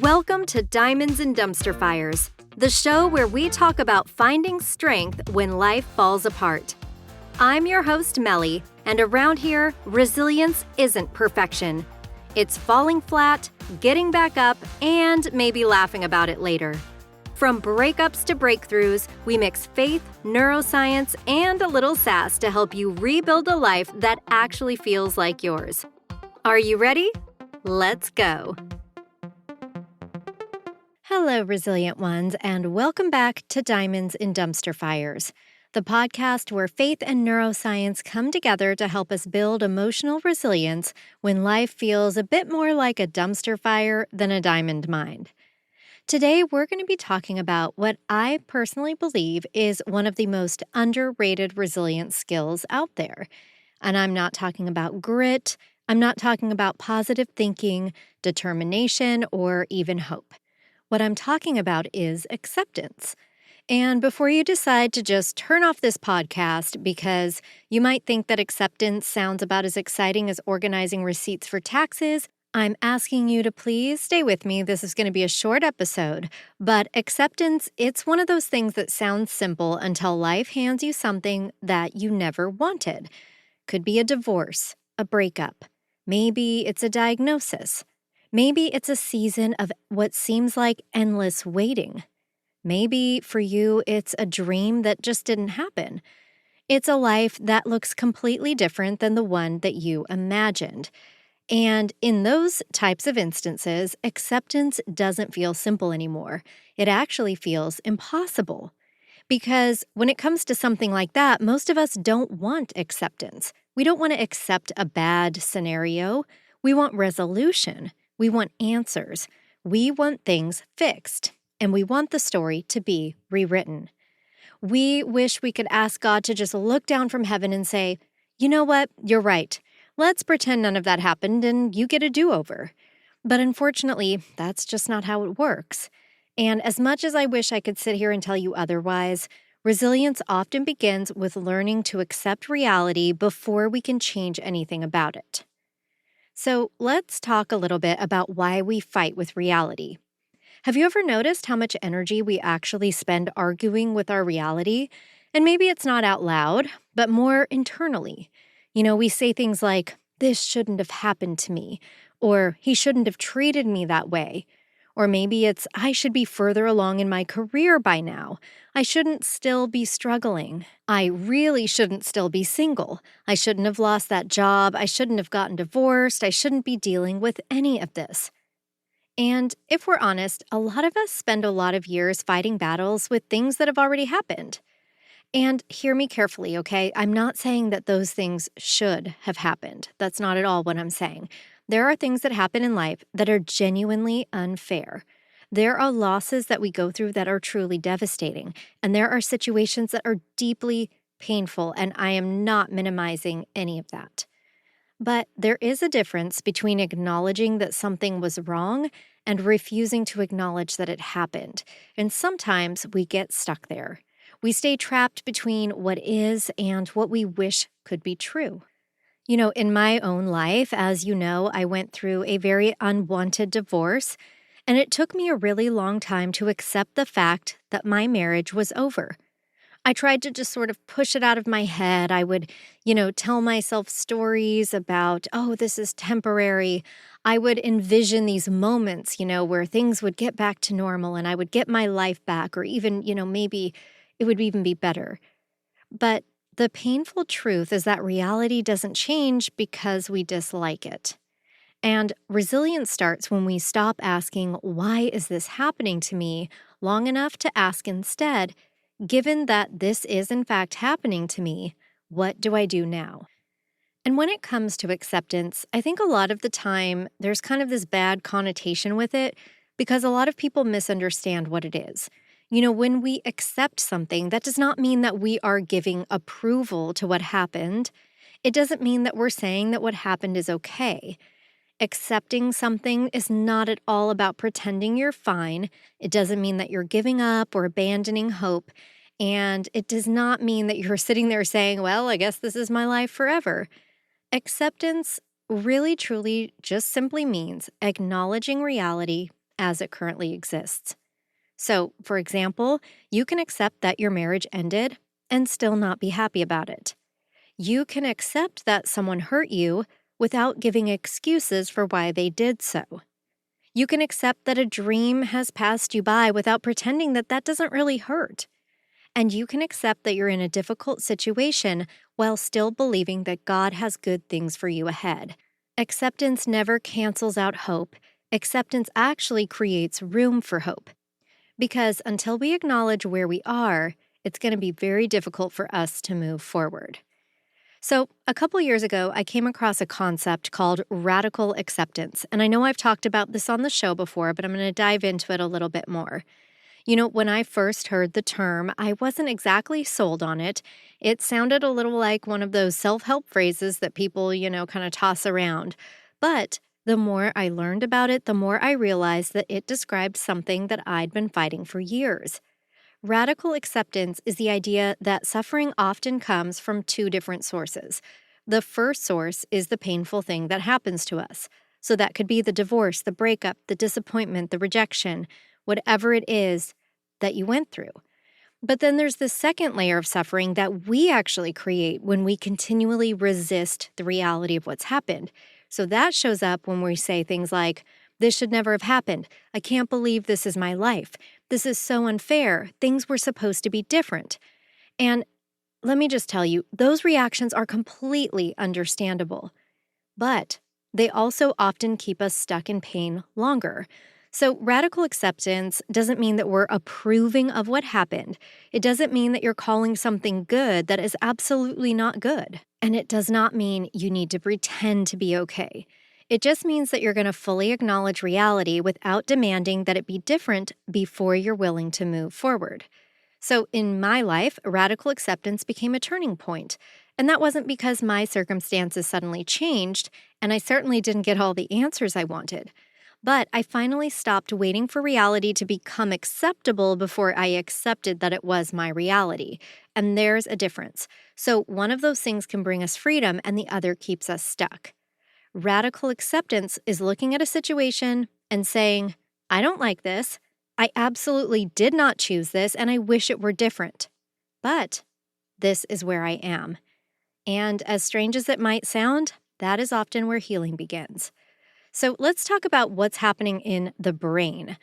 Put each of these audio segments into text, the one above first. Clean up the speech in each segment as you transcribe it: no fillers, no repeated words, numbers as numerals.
Welcome to Diamonds and Dumpster Fires, the show where we talk about finding strength when life falls apart. I'm your host, Melie, and around here, resilience isn't perfection. It's falling flat, getting back up, and maybe laughing about it later. From breakups to breakthroughs, we mix faith, neuroscience, and a little sass to help you rebuild a life that actually feels like yours. Are you ready? Let's go. Hello, resilient ones, and welcome back to Diamonds and Dumpster Fires, the podcast where faith and neuroscience come together to help us build emotional resilience when life feels a bit more like a dumpster fire than a diamond mine. Today, we're going to be talking about what I personally believe is one of the most underrated resilience skills out there. And I'm not talking about grit, I'm not talking about positive thinking, determination, or even hope. What I'm talking about is acceptance. And before you decide to just turn off this podcast because you might think that acceptance sounds about as exciting as organizing receipts for taxes, I'm asking you to please stay with me. This is going to be a short episode, but acceptance, it's one of those things that sounds simple until life hands you something that you never wanted. Could be a divorce, a breakup. Maybe it's a diagnosis. Maybe it's a season of what seems like endless waiting. Maybe for you, it's a dream that just didn't happen. It's a life that looks completely different than the one that you imagined. And in those types of instances, acceptance doesn't feel simple anymore. It actually feels impossible. Because when it comes to something like that, most of us don't want acceptance. We don't want to accept a bad scenario. We want resolution. We want answers. We want things fixed. And we want the story to be rewritten. We wish we could ask God to just look down from heaven and say, you know what, you're right. Let's pretend none of that happened and you get a do-over. But unfortunately, that's just not how it works. And as much as I wish I could sit here and tell you otherwise, resilience often begins with learning to accept reality before we can change anything about it. So let's talk a little bit about why we fight with reality. Have you ever noticed how much energy we actually spend arguing with our reality? And maybe it's not out loud, but more internally. We say things like, this shouldn't have happened to me, or he shouldn't have treated me that way. Or maybe it's, I should be further along in my career by now. I shouldn't still be struggling. I really shouldn't still be single. I shouldn't have lost that job. I shouldn't have gotten divorced. I shouldn't be dealing with any of this. And if we're honest, a lot of us spend a lot of years fighting battles with things that have already happened. And hear me carefully, okay? I'm not saying that those things should have happened. That's not at all what I'm saying. There are things that happen in life that are genuinely unfair. There are losses that we go through that are truly devastating. And there are situations that are deeply painful, and I am not minimizing any of that. But there is a difference between acknowledging that something was wrong and refusing to acknowledge that it happened. And sometimes we get stuck there. We stay trapped between what is and what we wish could be true. In my own life, as you know, I went through a very unwanted divorce, and it took me a really long time to accept the fact that my marriage was over. I tried to just sort of push it out of my head. I would, tell myself stories about, oh, this is temporary. I would envision these moments, where things would get back to normal and I would get my life back, or even, maybe it would even be better. But the painful truth is that reality doesn't change because we dislike it. And resilience starts when we stop asking, why is this happening to me, long enough to ask instead, given that this is in fact happening to me, what do I do now? And when it comes to acceptance, I think a lot of the time there's kind of this bad connotation with it because a lot of people misunderstand what it is. When we accept something, that does not mean that we are giving approval to what happened. It doesn't mean that we're saying that what happened is okay. Accepting something is not at all about pretending you're fine. It doesn't mean that you're giving up or abandoning hope. And it does not mean that you're sitting there saying, well, I guess this is my life forever. Acceptance really, truly just simply means acknowledging reality as it currently exists. So, for example, you can accept that your marriage ended and still not be happy about it. You can accept that someone hurt you without giving excuses for why they did so. You can accept that a dream has passed you by without pretending that that doesn't really hurt. And you can accept that you're in a difficult situation while still believing that God has good things for you ahead. Acceptance never cancels out hope. Acceptance actually creates room for hope. Because until we acknowledge where we are, it's going to be very difficult for us to move forward. So, a couple years ago, I came across a concept called radical acceptance. And I know I've talked about this on the show before, but I'm going to dive into it a little bit more. When I first heard the term, I wasn't exactly sold on it. It sounded a little like one of those self-help phrases that people, kind of toss around. But the more I learned about it, the more I realized that it described something that I'd been fighting for years. Radical acceptance is the idea that suffering often comes from two different sources. The first source is the painful thing that happens to us. So that could be the divorce, the breakup, the disappointment, the rejection, whatever it is that you went through. But then there's the second layer of suffering that we actually create when we continually resist the reality of what's happened. So that shows up when we say things like, "This should never have happened. I can't believe this is my life. This is so unfair. Things were supposed to be different." And let me just tell you, those reactions are completely understandable. But they also often keep us stuck in pain longer. So radical acceptance doesn't mean that we're approving of what happened. It doesn't mean that you're calling something good that is absolutely not good. And it does not mean you need to pretend to be okay. It just means that you're going to fully acknowledge reality without demanding that it be different before you're willing to move forward. So in my life, radical acceptance became a turning point. And that wasn't because my circumstances suddenly changed, and I certainly didn't get all the answers I wanted. But I finally stopped waiting for reality to become acceptable before I accepted that it was my reality. And there's a difference. So one of those things can bring us freedom, and the other keeps us stuck. Radical acceptance is looking at a situation and saying, "I don't like this. I absolutely did not choose this, and I wish it were different. But this is where I am." And as strange as it might sound, that is often where healing begins. So let's talk about what's happening in the brain.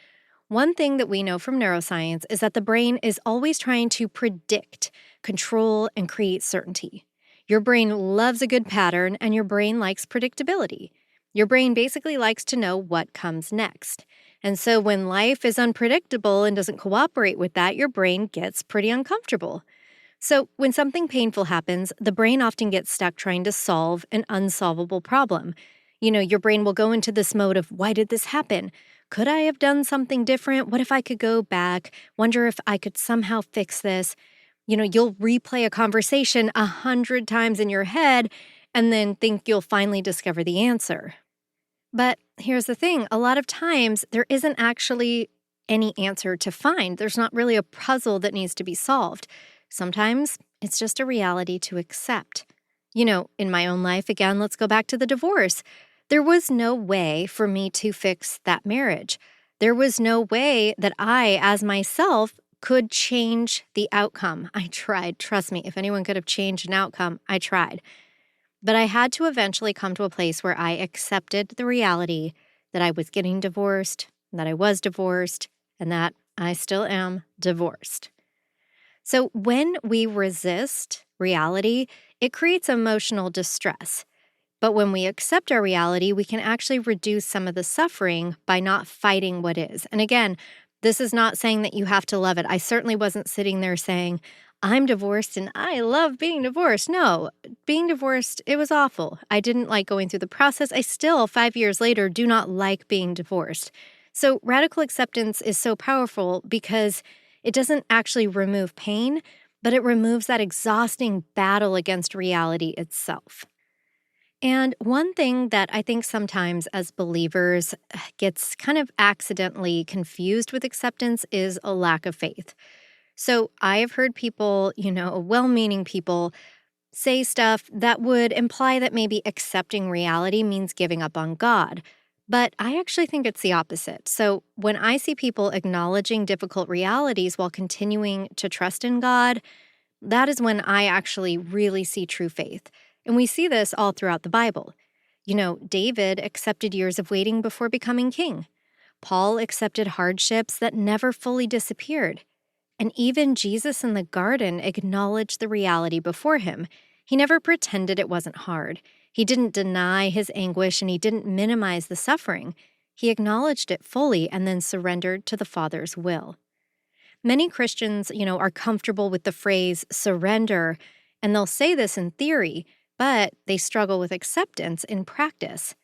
One thing that we know from neuroscience is that the brain is always trying to predict, control, and create certainty. Your brain loves a good pattern, and your brain likes predictability. Your brain basically likes to know what comes next. And so when life is unpredictable and doesn't cooperate with that, your brain gets pretty uncomfortable. So when something painful happens, the brain often gets stuck trying to solve an unsolvable problem. Your brain will go into this mode of, why did this happen? Could I have done something different? What if I could go back? Wonder if I could somehow fix this. You'll replay a conversation 100 times in your head and then think you'll finally discover the answer. But here's the thing. A lot of times there isn't actually any answer to find. There's not really a puzzle that needs to be solved. Sometimes it's just a reality to accept. In my own life, again, let's go back to the divorce. There was no way for me to fix that marriage. There was no way that I, as myself, could change the outcome. I tried. Trust me, if anyone could have changed an outcome, I tried. But I had to eventually come to a place where I accepted the reality that I was getting divorced, that I was divorced, and that I still am divorced. So when we resist reality, it creates emotional distress. But when we accept our reality, we can actually reduce some of the suffering by not fighting what is. And again, this is not saying that you have to love it. I certainly wasn't sitting there saying, "I'm divorced and I love being divorced." No, being divorced, it was awful. I didn't like going through the process. I still, 5 years later, do not like being divorced. So radical acceptance is so powerful because it doesn't actually remove pain, but it removes that exhausting battle against reality itself. And one thing that I think sometimes as believers gets kind of accidentally confused with acceptance is a lack of faith. So I have heard people, well-meaning people, say stuff that would imply that maybe accepting reality means giving up on God. But I actually think it's the opposite. So when I see people acknowledging difficult realities while continuing to trust in God, that is when I actually really see true faith. And we see this all throughout the Bible. David accepted years of waiting before becoming king. Paul accepted hardships that never fully disappeared. And even Jesus in the garden acknowledged the reality before him. He never pretended it wasn't hard. He didn't deny his anguish and he didn't minimize the suffering. He acknowledged it fully and then surrendered to the Father's will. Many Christians, are comfortable with the phrase surrender, and they'll say this in theory, but they struggle with acceptance in practice.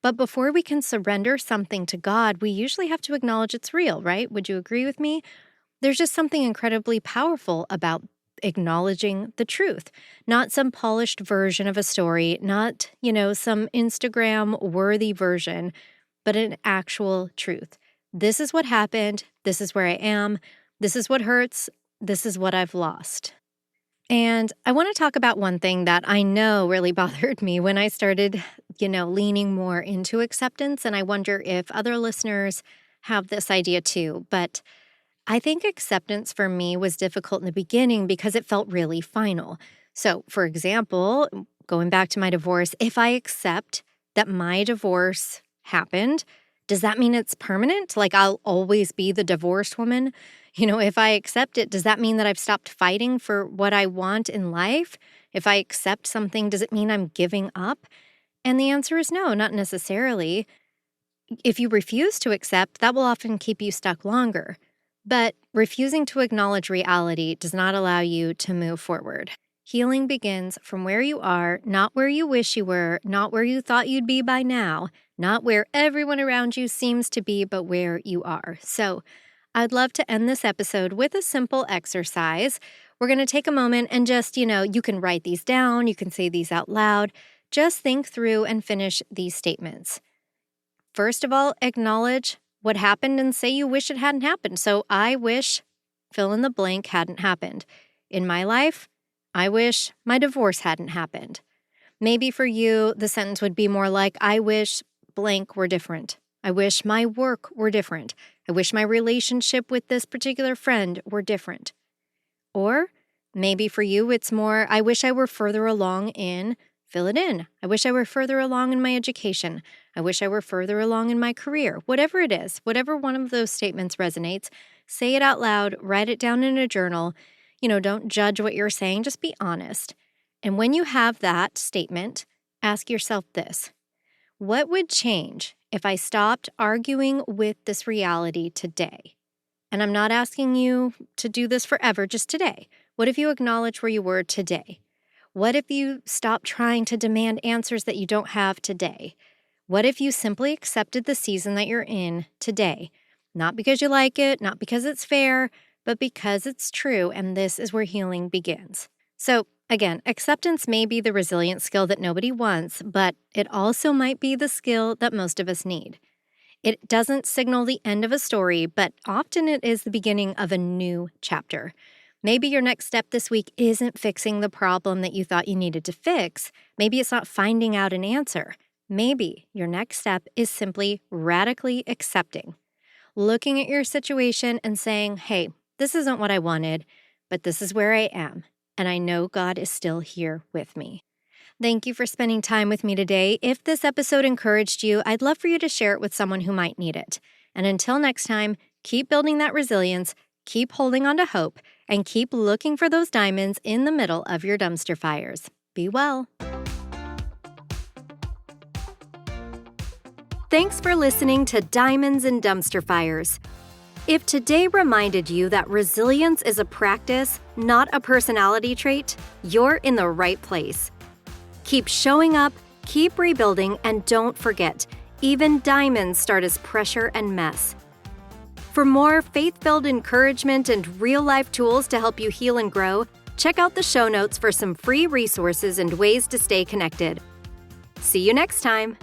But before we can surrender something to God, we usually have to acknowledge it's real, right? Would you agree with me? There's just something incredibly powerful about acknowledging the truth, not some polished version of a story, not, some Instagram-worthy version, but an actual truth. This is what happened. This is where I am. This is what hurts. This is what I've lost. And I want to talk about one thing that I know really bothered me when I started, leaning more into acceptance. And I wonder if other listeners have this idea too. But I think acceptance for me was difficult in the beginning because it felt really final. So, for example, going back to my divorce, if I accept that my divorce happened, does that mean it's permanent? Like I'll always be the divorced woman? If I accept it, does that mean that I've stopped fighting for what I want in life? If I accept something, does it mean I'm giving up? And the answer is no, not necessarily. If you refuse to accept, that will often keep you stuck longer. But refusing to acknowledge reality does not allow you to move forward. Healing begins from where you are, not where you wish you were, not where you thought you'd be by now, not where everyone around you seems to be, but where you are. So I'd love to end this episode with a simple exercise. We're going to take a moment and just, you can write these down, you can say these out loud. Just think through and finish these statements. First of all, acknowledge what happened and say you wish it hadn't happened. So I wish fill in the blank hadn't happened. In my life, I wish my divorce hadn't happened. Maybe for you, the sentence would be more like, I wish blank were different. I wish my work were different. I wish my relationship with this particular friend were different. Or maybe for you, it's more, I wish I were further along in, fill it in. I wish I were further along in my education. I wish I were further along in my career. Whatever it is, whatever one of those statements resonates, say it out loud, write it down in a journal. Don't judge what you're saying, just be honest. And when you have that statement, ask yourself this. What would change if I stopped arguing with this reality today? And I'm not asking you to do this forever, just today. What if you acknowledge where you were today? What if you stopped trying to demand answers that you don't have today? What if you simply accepted the season that you're in today? Not because you like it, not because it's fair, but because it's true, and this is where healing begins. So, again, acceptance may be the resilient skill that nobody wants, but it also might be the skill that most of us need. It doesn't signal the end of a story, but often it is the beginning of a new chapter. Maybe your next step this week isn't fixing the problem that you thought you needed to fix. Maybe it's not finding out an answer. Maybe your next step is simply radically accepting, looking at your situation and saying, hey, this isn't what I wanted, but this is where I am, and I know God is still here with me. Thank you for spending time with me today. If this episode encouraged you, I'd love for you to share it with someone who might need it. And until next time, keep building that resilience, keep holding on to hope, and keep looking for those diamonds in the middle of your dumpster fires. Be well. Thanks for listening to Diamonds and Dumpster Fires. If today reminded you that resilience is a practice, not a personality trait, you're in the right place. Keep showing up, keep rebuilding, and don't forget, even diamonds start as pressure and mess. For more faith-filled encouragement and real-life tools to help you heal and grow, check out the show notes for some free resources and ways to stay connected. See you next time.